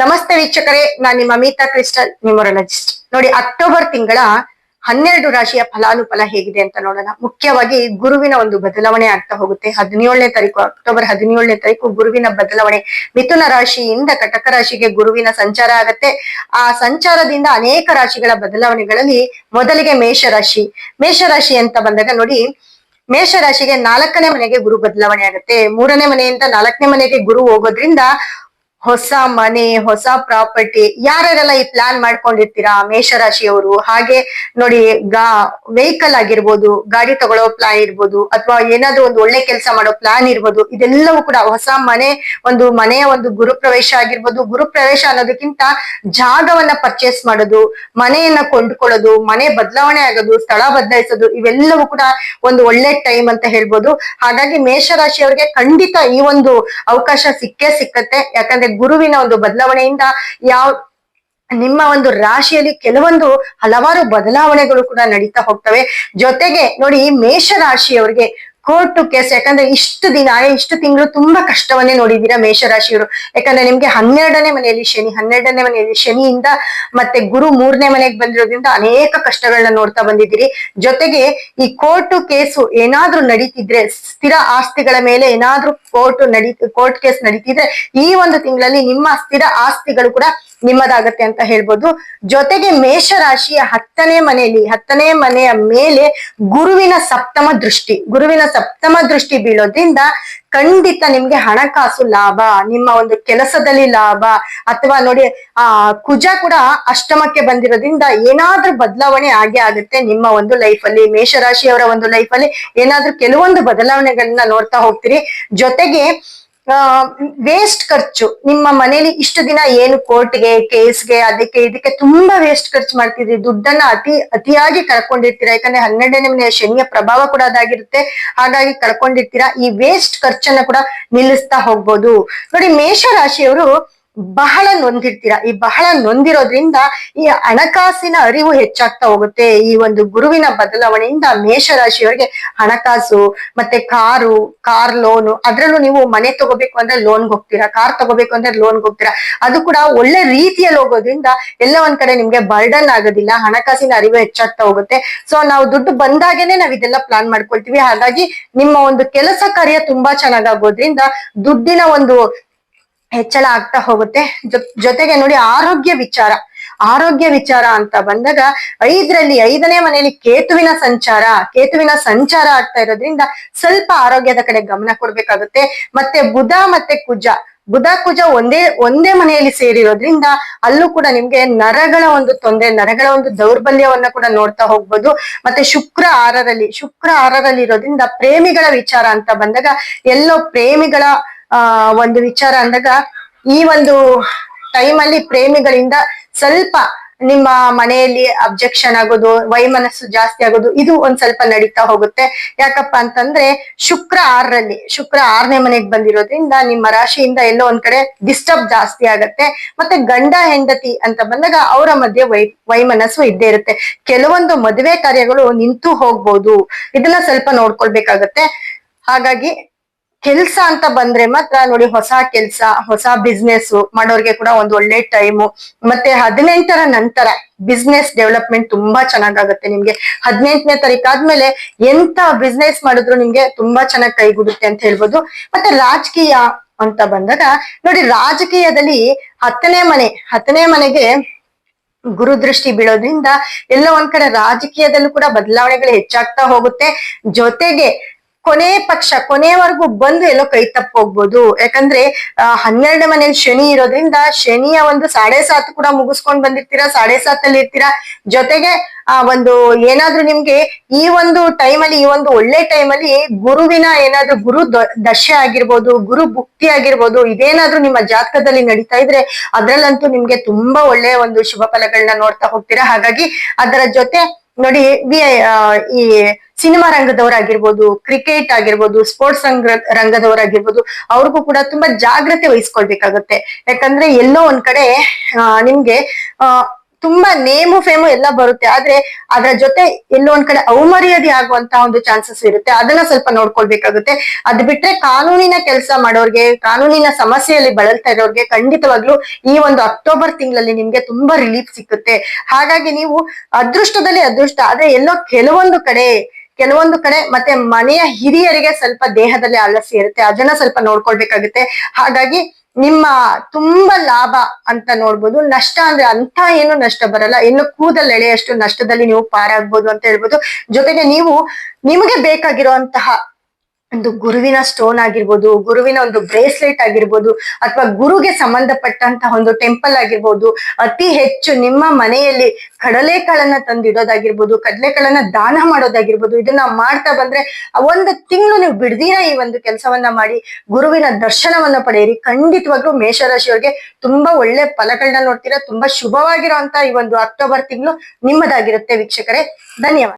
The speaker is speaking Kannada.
ನಮಸ್ತೆ ವೀಕ್ಷಕರೇ, ನಾನು ನಿಮ್ಮ ಅಮಿತಾ ಕ್ರಿಸ್ಟಲ್, ನ್ಯೂಮರಾಲಜಿಸ್ಟ್. ನೋಡಿ, ಅಕ್ಟೋಬರ್ ತಿಂಗಳ 12 ರಾಶಿಯ ಫಲಾನುಫಲ ಹೇಗಿದೆ ಅಂತ ನೋಡೋಣ. ಮುಖ್ಯವಾಗಿ ಗುರುವಿನ ಒಂದು ಬದಲಾವಣೆ ಆಗ್ತಾ ಹೋಗುತ್ತೆ. 17ನೇ ತಾರೀಕು, ಅಕ್ಟೋಬರ್ 17ನೇ ತಾರೀಕು ಗುರುವಿನ ಬದಲಾವಣೆ. ಮಿಥುನ ರಾಶಿಯಿಂದ ಕಟಕ ರಾಶಿಗೆ ಗುರುವಿನ ಸಂಚಾರ ಆಗತ್ತೆ. ಆ ಸಂಚಾರದಿಂದ ಅನೇಕ ರಾಶಿಗಳ ಬದಲಾವಣೆಗಳಲ್ಲಿ ಮೊದಲಿಗೆ ಮೇಷರಾಶಿ. ಮೇಷರಾಶಿ ಅಂತ ಬಂದಾಗ ನೋಡಿ, ಮೇಷರಾಶಿಗೆ 4ನೇ ಮನೆಗೆ ಗುರು ಬದಲಾವಣೆ ಆಗುತ್ತೆ. 3ನೇ ಮನೆಯಿಂದ 4ನೇ ಮನೆಗೆ ಗುರು ಹೋಗೋದ್ರಿಂದ ಹೊಸ ಮನೆ, ಹೊಸ ಪ್ರಾಪರ್ಟಿ, ಯಾರ್ಯಾರೆಲ್ಲ ಈ ಪ್ಲಾನ್ ಮಾಡ್ಕೊಂಡಿರ್ತೀರಾ ಮೇಷರಾಶಿಯವರು, ಹಾಗೆ ನೋಡಿ ವೆಹಿಕಲ್ ಆಗಿರ್ಬೋದು, ಗಾಡಿ ತಗೊಳ್ಳೋ ಪ್ಲಾನ್ ಇರ್ಬೋದು, ಅಥವಾ ಏನಾದ್ರೂ ಒಂದು ಒಳ್ಳೆ ಕೆಲಸ ಮಾಡೋ ಪ್ಲಾನ್ ಇರ್ಬೋದು, ಇದೆಲ್ಲವೂ ಕೂಡ ಹೊಸ ಮನೆಯ ಒಂದು ಗುರು ಪ್ರವೇಶ ಆಗಿರ್ಬೋದು. ಗುರು ಪ್ರವೇಶ ಅನ್ನೋದಕ್ಕಿಂತ ಜಾಗವನ್ನ ಪರ್ಚೇಸ್ ಮಾಡೋದು, ಮನೆಯನ್ನ ಕೊಂಡ್ಕೊಳ್ಳೋದು, ಮನೆ ಬದಲಾವಣೆ ಆಗೋದು, ಸ್ಥಳ ಬದಲಾಯಿಸೋದು, ಇವೆಲ್ಲವೂ ಕೂಡ ಒಂದು ಒಳ್ಳೆ ಟೈಮ್ ಅಂತ ಹೇಳ್ಬೋದು. ಹಾಗಾಗಿ ಮೇಷರಾಶಿಯವರಿಗೆ ಖಂಡಿತ ಈ ಒಂದು ಅವಕಾಶ ಸಿಕ್ಕತ್ತೆ. ಯಾಕಂದ್ರೆ ಗುರುವಿನ ಒಂದು ಬದಲಾವಣೆಯಿಂದ ನಿಮ್ಮ ಒಂದು ರಾಶಿಯಲ್ಲಿ ಹಲವಾರು ಬದಲಾವಣೆಗಳು ಕೂಡ ನಡೀತಾ ಹೋಗ್ತವೆ. ಜೊತೆಗೆ ನೋಡಿ, ಮೇಷರಾಶಿಯವರಿಗೆ ಕೋರ್ಟು ಕೇಸ್, ಯಾಕಂದ್ರೆ ಇಷ್ಟು ತಿಂಗಳು ತುಂಬಾ ಕಷ್ಟವನ್ನೇ ನೋಡಿದೀರಾ ಮೇಷರಾಶಿಯವರು. ಯಾಕಂದ್ರೆ ನಿಮ್ಗೆ 12ನೇ ಮನೆಯಲ್ಲಿ ಶನಿಯಿಂದ ಮತ್ತೆ ಗುರು 3ನೇ ಮನೆಗೆ ಬಂದಿರೋದ್ರಿಂದ ಅನೇಕ ಕಷ್ಟಗಳನ್ನ ನೋಡ್ತಾ ಬಂದಿದ್ದೀರಿ. ಜೊತೆಗೆ ಈ ಕೋರ್ಟು ಕೇಸು ಏನಾದ್ರೂ ನಡೀತಿದ್ರೆ, ಸ್ಥಿರ ಆಸ್ತಿಗಳ ಮೇಲೆ ಏನಾದ್ರೂ ಕೋರ್ಟ್ ಕೇಸ್ ನಡೀತಿದ್ರೆ, ಈ ಒಂದು ತಿಂಗಳಲ್ಲಿ ನಿಮ್ಮ ಸ್ಥಿರ ಆಸ್ತಿಗಳು ಕೂಡ ನಿಮ್ಮದಾಗತ್ತೆ ಅಂತ ಹೇಳ್ಬೋದು. ಜೊತೆಗೆ ಮೇಷರಾಶಿಯ 10ನೇ ಮನೆಯ ಮೇಲೆ ಗುರುವಿನ ಸಪ್ತಮ ದೃಷ್ಟಿ ಬೀಳೋದ್ರಿಂದ ಖಂಡಿತ ನಿಮ್ಗೆ ಹಣಕಾಸು ಲಾಭ, ನಿಮ್ಮ ಒಂದು ಕೆಲಸದಲ್ಲಿ ಲಾಭ, ಅಥವಾ ನೋಡಿ ಕುಜ ಕೂಡ ಅಷ್ಟಮಕ್ಕೆ ಬಂದಿರೋದ್ರಿಂದ ಏನಾದ್ರೂ ಬದಲಾವಣೆ ಆಗೇ ಆಗುತ್ತೆ ನಿಮ್ಮ ಒಂದು ಲೈಫಲ್ಲಿ. ಮೇಷರಾಶಿಯವರ ಒಂದು ಲೈಫಲ್ಲಿ ಏನಾದ್ರೂ ಕೆಲವೊಂದು ಬದಲಾವಣೆಗಳನ್ನ ನೋಡ್ತಾ ಹೋಗ್ತೀರಿ. ಜೊತೆಗೆ ವೇಸ್ಟ್ ಖರ್ಚು, ನಿಮ್ಮ ಮನೇಲಿ ಇಷ್ಟು ದಿನ ಏನು ಕೋರ್ಟ್ಗೆ, ಕೇಸ್ಗೆ, ಇದಕ್ಕೆ ತುಂಬಾ ವೇಸ್ಟ್ ಖರ್ಚು ಮಾಡ್ತಿದ್ರಿ, ದುಡ್ಡನ್ನ ಅತಿಯಾಗಿ ಕಳ್ಕೊಂಡಿರ್ತೀರಾ. ಯಾಕಂದ್ರೆ 12ನೇ ಮನೆಯ ಶನಿಯ ಪ್ರಭಾವ ಕೂಡ ಅದಾಗಿರುತ್ತೆ. ಹಾಗಾಗಿ ಕಳ್ಕೊಂಡಿರ್ತೀರಾ. ಈ ವೇಸ್ಟ್ ಖರ್ಚನ್ನ ಕೂಡ ನಿಲ್ಲಿಸ್ತಾ ಹೋಗ್ಬೋದು. ನೋಡಿ, ಮೇಷರಾಶಿಯವರು ಬಹಳ ನೊಂದಿರೋದ್ರಿಂದ ಈ ಹಣಕಾಸಿನ ಅರಿವು ಹೆಚ್ಚಾಗ್ತಾ ಹೋಗುತ್ತೆ. ಈ ಒಂದು ಗುರುವಿನ ಬದಲಾವಣೆಯಿಂದ ಮೇಷರಾಶಿಯವರಿಗೆ ಹಣಕಾಸು, ಮತ್ತೆ ಕಾರ್ ಲೋನು, ಅದ್ರಲ್ಲೂ ನೀವು ಮನೆ ತಗೋಬೇಕು ಅಂದ್ರೆ ಲೋನ್ಗೆ ಹೋಗ್ತೀರಾ, ಕಾರ್ ತಗೋಬೇಕು ಅಂದ್ರೆ ಲೋನ್ಗೆ ಹೋಗ್ತೀರಾ. ಅದು ಕೂಡ ಒಳ್ಳೆ ರೀತಿಯಲ್ಲಿ ಹೋಗೋದ್ರಿಂದ ಎಲ್ಲ ಒಂದ್ ಕಡೆ ನಿಮ್ಗೆ ಬರ್ಡನ್ ಆಗೋದಿಲ್ಲ, ಹಣಕಾಸಿನ ಅರಿವು ಹೆಚ್ಚಾಗ್ತಾ ಹೋಗುತ್ತೆ. ಸೊ ನಾವು ದುಡ್ಡು ಬಂದಾಗೇನೆ ನಾವ್ ಇದೆಲ್ಲ ಪ್ಲಾನ್ ಮಾಡ್ಕೊಳ್ತೀವಿ. ಹಾಗಾಗಿ ನಿಮ್ಮ ಒಂದು ಕೆಲಸ ಕಾರ್ಯ ತುಂಬಾ ಚೆನ್ನಾಗಾಗೋದ್ರಿಂದ ದುಡ್ಡಿನ ಒಂದು ಹೆಚ್ಚಳ ಆಗ್ತಾ ಹೋಗುತ್ತೆ. ಜೊತೆಗೆ ನೋಡಿ, ಆರೋಗ್ಯ ವಿಚಾರ ಅಂತ ಬಂದಾಗ 5ನೇ ಮನೆಯಲ್ಲಿ ಕೇತುವಿನ ಸಂಚಾರ ಆಗ್ತಾ ಇರೋದ್ರಿಂದ ಸ್ವಲ್ಪ ಆರೋಗ್ಯದ ಕಡೆ ಗಮನ ಕೊಡ್ಬೇಕಾಗುತ್ತೆ. ಮತ್ತೆ ಬುಧ ಕುಜ ಒಂದೇ ಮನೆಯಲ್ಲಿ ಸೇರಿರೋದ್ರಿಂದ ಅಲ್ಲೂ ಕೂಡ ನಿಮ್ಗೆ ನರಗಳ ಒಂದು ತೊಂದರೆ, ನರಗಳ ಒಂದು ದೌರ್ಬಲ್ಯವನ್ನ ಕೂಡ ನೋಡ್ತಾ ಹೋಗ್ಬೋದು. ಮತ್ತೆ ಶುಕ್ರ 6ರಲ್ಲಿ ಇರೋದ್ರಿಂದ ಪ್ರೇಮಿಗಳ ವಿಚಾರ ಅಂತ ಬಂದಾಗ, ಎಲ್ಲೋ ಪ್ರೇಮಿಗಳ ಒಂದು ವಿಚಾರ ಅಂದಾಗ ಈ ಒಂದು ಟೈಮಲ್ಲಿ ಪ್ರೇಮಿಗಳಿಂದ ಸ್ವಲ್ಪ ನಿಮ್ಮ ಮನೆಯಲ್ಲಿ ಅಬ್ಜೆಕ್ಷನ್ ಆಗೋದು, ವೈಮನಸ್ಸು ಜಾಸ್ತಿ ಆಗೋದು, ಇದು ಒಂದ್ ಸ್ವಲ್ಪ ನಡೀತಾ ಹೋಗುತ್ತೆ. ಯಾಕಪ್ಪ ಅಂತಂದ್ರೆ ಶುಕ್ರ 6ನೇ ಮನೆಗೆ ಬಂದಿರೋದ್ರಿಂದ ನಿಮ್ಮ ರಾಶಿಯಿಂದ ಎಲ್ಲೋ ಒಂದ್ ಕಡೆ ಡಿಸ್ಟರ್ಬ್ ಜಾಸ್ತಿ ಆಗತ್ತೆ. ಮತ್ತೆ ಗಂಡ ಹೆಂಡತಿ ಅಂತ ಬಂದಾಗ ಅವರ ಮಧ್ಯೆ ವೈಮನಸ್ಸು ಇದ್ದೇ ಇರುತ್ತೆ. ಕೆಲವೊಂದು ಮದುವೆ ಕಾರ್ಯಗಳು ನಿಂತು ಹೋಗ್ಬೋದು, ಇದನ್ನ ಸ್ವಲ್ಪ ನೋಡ್ಕೊಳ್ಬೇಕಾಗತ್ತೆ. ಹಾಗಾಗಿ ಕೆಲ್ಸ ಅಂತ ಬಂದ್ರೆ ಮಾತ್ರ ನೋಡಿ, ಹೊಸ ಬಿಸ್ನೆಸ್ ಮಾಡೋರ್ಗೆ ಕೂಡ ಒಂದು ಒಳ್ಳೆ ಟೈಮು. ಮತ್ತೆ 18ರ ನಂತರ ಬಿಸ್ನೆಸ್ ಡೆವಲಪ್ಮೆಂಟ್ ತುಂಬಾ ಚೆನ್ನಾಗಾಗುತ್ತೆ ನಿಮ್ಗೆ. 18ನೇ ತಾರೀಕು ಆದ್ಮೇಲೆ ಎಂತ ಬಿಸ್ನೆಸ್ ಮಾಡಿದ್ರು ನಿಮ್ಗೆ ತುಂಬಾ ಚೆನ್ನಾಗಿ ಕೈಗೂಡುತ್ತೆ ಅಂತ ಹೇಳ್ಬೋದು. ಮತ್ತೆ ರಾಜಕೀಯ ಅಂತ ಬಂದಾಗ ನೋಡಿ, ರಾಜಕೀಯದಲ್ಲಿ 10ನೇ ಮನೆಗೆ ಗುರುದೃಷ್ಟಿ ಬೀಳೋದ್ರಿಂದ ಎಲ್ಲ ಒಂದ್ ಕಡೆ ರಾಜಕೀಯದಲ್ಲೂ ಕೂಡ ಬದಲಾವಣೆಗಳು ಹೆಚ್ಚಾಗ್ತಾ ಹೋಗುತ್ತೆ. ಜೊತೆಗೆ ಕೊನೆಯವರೆಗೂ ಬಂದು ಎಲ್ಲೋ ಕೈ ತಪ್ಪ ಹೋಗ್ಬೋದು. ಯಾಕಂದ್ರೆ 12ನೇ ಮನೇಲಿ ಶನಿ ಇರೋದ್ರಿಂದ ಶನಿಯ ಒಂದು 7.5 ಕೂಡ ಮುಗಿಸ್ಕೊಂಡ್ ಬಂದಿರ್ತೀರಾ, 7.5 ಇರ್ತೀರಾ. ಜೊತೆಗೆ ಒಂದು ಏನಾದ್ರೂ ನಿಮ್ಗೆ ಈ ಒಂದು ಟೈಮಲ್ಲಿ, ಈ ಒಂದು ಒಳ್ಳೆ ಟೈಮಲ್ಲಿ ಗುರುವಿನ ಏನಾದ್ರೂ ಗುರು ದಶೆ ಆಗಿರ್ಬೋದು, ಗುರು ಭುಕ್ತಿ ಆಗಿರ್ಬೋದು, ಇದೇನಾದ್ರೂ ನಿಮ್ಮ ಜಾತಕದಲ್ಲಿ ನಡೀತಾ ಇದ್ರೆ ಅದ್ರಲ್ಲಂತೂ ನಿಮ್ಗೆ ತುಂಬಾ ಒಳ್ಳೆಯ ಒಂದು ಶುಭ ಫಲಗಳನ್ನ ನೋಡ್ತಾ ಹೋಗ್ತೀರಾ. ಹಾಗಾಗಿ ಅದರ ಜೊತೆ ನೋಡಿ, ಈ ಸಿನಿಮಾ ರಂಗದವರಾಗಿರ್ಬೋದು, ಕ್ರಿಕೆಟ್ ಆಗಿರ್ಬೋದು, ಸ್ಪೋರ್ಟ್ಸ್ ರಂಗದವರಾಗಿರ್ಬೋದು, ಅವ್ರಿಗೂ ಕೂಡ ತುಂಬಾ ಜಾಗ್ರತೆ ವಹಿಸ್ಕೊಳ್ಬೇಕಾಗತ್ತೆ. ಯಾಕಂದ್ರೆ ಎಲ್ಲೋ ಒಂದ್ ಕಡೆ ನಿಮ್ಗೆ ತುಂಬಾ ನೇಮು ಫೇಮು ಎಲ್ಲ ಬರುತ್ತೆ. ಆದ್ರೆ ಅದರ ಜೊತೆ ಎಲ್ಲೋ ಒಂದ್ ಕಡೆ ಅವಮರ್ಯಾದೆ ಆಗುವಂತ ಒಂದು ಚಾನ್ಸಸ್ ಇರುತ್ತೆ. ಅದನ್ನ ಸ್ವಲ್ಪ ನೋಡ್ಕೊಳ್ಬೇಕಾಗುತ್ತೆ. ಅದ್ ಬಿಟ್ರೆ ಕಾನೂನಿನ ಕೆಲಸ ಮಾಡೋರ್ಗೆ, ಕಾನೂನಿನ ಸಮಸ್ಯೆಯಲ್ಲಿ ಬಳಲ್ತಾ ಇರೋರ್ಗೆ ಖಂಡಿತವಾಗ್ಲೂ ಈ ಒಂದು ಅಕ್ಟೋಬರ್ ತಿಂಗಳಲ್ಲಿ ನಿಮ್ಗೆ ತುಂಬಾ ರಿಲೀಫ್ ಸಿಕ್ಕುತ್ತೆ. ಹಾಗಾಗಿ ನೀವು ಅದೃಷ್ಟದಲ್ಲಿ ಅದೃಷ್ಟ. ಆದ್ರೆ ಎಲ್ಲೋ ಕೆಲವೊಂದು ಕಡೆ ಮತ್ತೆ ಮನೆಯ ಹಿರಿಯರಿಗೆ ಸ್ವಲ್ಪ ದೇಹದಲ್ಲಿ ಆಲಸ್ಯ ಇರುತ್ತೆ, ಅದನ್ನ ಸ್ವಲ್ಪ ನೋಡ್ಕೊಳ್ಬೇಕಾಗುತ್ತೆ. ಹಾಗಾಗಿ ನಿಮ್ಮ ತುಂಬಾ ಲಾಭ ಅಂತ ನೋಡ್ಬೋದು. ನಷ್ಟ ಅಂದ್ರೆ ಅಂತ ಏನು ನಷ್ಟ ಬರಲ್ಲ, ಇನ್ನು ಕೂದಲ್ ಎಳೆಯಷ್ಟು ನಷ್ಟದಲ್ಲಿ ನೀವು ಪಾರಾಗ್ಬೋದು ಅಂತ ಹೇಳ್ಬೋದು. ಜೊತೆಗೆ ನೀವು ನಿಮಗೆ ಬೇಕಾಗಿರುವಂತಹ ಒಂದು ಗುರುವಿನ ಸ್ಟೋನ್ ಆಗಿರ್ಬೋದು, ಗುರುವಿನ ಒಂದು ಬ್ರೇಸ್ಲೆಟ್ ಆಗಿರ್ಬೋದು, ಅಥವಾ ಗುರುಗೆ ಸಂಬಂಧಪಟ್ಟಂತಹ ಒಂದು ಟೆಂಪಲ್ ಆಗಿರ್ಬೋದು, ಅತಿ ಹೆಚ್ಚು ನಿಮ್ಮ ಮನೆಯಲ್ಲಿ ಕಡಲೆಕಾಳನ್ನ ತಂದಿಡೋದಾಗಿರ್ಬೋದು, ಕಡಲೆಕಾಳನ್ನ ದಾನ ಮಾಡೋದಾಗಿರ್ಬೋದು, ಇದನ್ನ ಮಾಡ್ತಾ ಬಂದ್ರೆ ಒಂದು ತಿಂಗಳು ನೀವು ಬಿಡ್ದಿರ ಈ ಒಂದು ಕೆಲಸವನ್ನ ಮಾಡಿ ಗುರುವಿನ ದರ್ಶನವನ್ನ ಪಡೆಯಿರಿ. ಖಂಡಿತವಾಗ್ಲೂ ಮೇಷರಾಶಿಯವರಿಗೆ ತುಂಬಾ ಒಳ್ಳೆ ಫಲಗಳನ್ನ ನೋಡ್ತೀರಾ. ತುಂಬಾ ಶುಭವಾಗಿರುವಂತ ಈ ಒಂದು ಅಕ್ಟೋಬರ್ ತಿಂಗಳು ನಿಮ್ಮದಾಗಿರುತ್ತೆ ವೀಕ್ಷಕರೇ. ಧನ್ಯವಾದ.